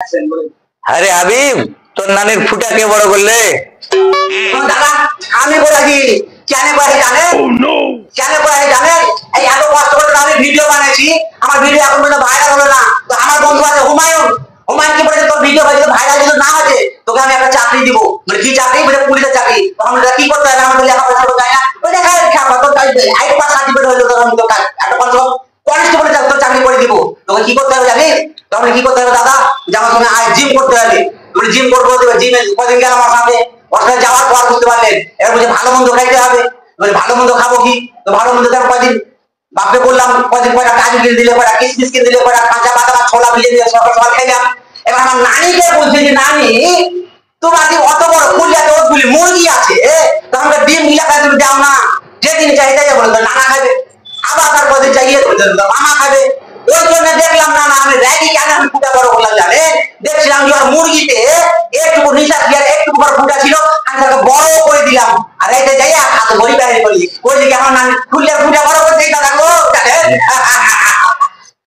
আরে হাবিব, তোর নানির ফুটা কে বড় করলে? দাদা আমি বলেছি কেন করে জানেন? কেন করে জানেন? এই এত কষ্ট করে আমি ভিডিও বানাইছি, আমার ভিডিও এখন পর্যন্ত ভাইরাল হলো না। তো আমার বন্ধু আছে হুমায়ুন, হুমায়ুন কি বলেছে, তোর ভিডিও ভাইরাল যদি না হয় তোকে আমি একটা চাকরি দিব। মানে কি চাকরি? বলে পুলিশের চাকরি। আমরা কি করতে হবে? আমাদের লেখাপড়া করতে হয় না, ওই দেখা খাবার তোর আইট পাস সার্টিফিকেট হইলো, তোর আমি তোর একটা কনস্টেবলের তোর চাকরি করে দিব। তোকে কি করতে হবে জানিস? তখন কি করতে হবে দাদা? যেমন তুমি জিম করতে হবে, তুমি জিম করবো, জিমে কদিন গেলাম আমার সাথে, ওর সাথে যাওয়ার পর বুঝতে পারলেন এবার বলছে ভালো মন্দ খাইতে হবে। বলে ভালো মন্দ খাবো কি? তো ভালো মন্দ তার কদিন বাপকে বললাম, কদিন কয়টা কাজু কিনে দিলে, কয়টা কিসমিস কিনে দিলে, কয়টা কাঁচা বাদাম ছোলা ভিজে দিয়ে সকাল সকাল খাইলাম। এবার আমার নানিকে বলছে যে নানি, তোমার কি অত বড় ফুলিয়াতে ওগুলি মুরগি আছে, তখন ডিম গিলা তুমি দাও না, যেদিন চাহিদা বলে তো নানা খাবে। আবার তার কদিন চাইয়ে মামা খাবে। ওই জন্য দেখলাম না আমি র্যাগি কেন আমি ফুটা বড় করলাম জানেন? দেখছিলাম যে মুরগিতে একটু নিশা দিয়ে একটু বড় ফুটা ছিল, আমি তাকে বড় করে দিলাম। আর এই যে যাই হাতে ভরি বাইরে করি ওই দিকে আমার নানি ফুলের ফুটা বড় করে দিই দাদা গো জানেন।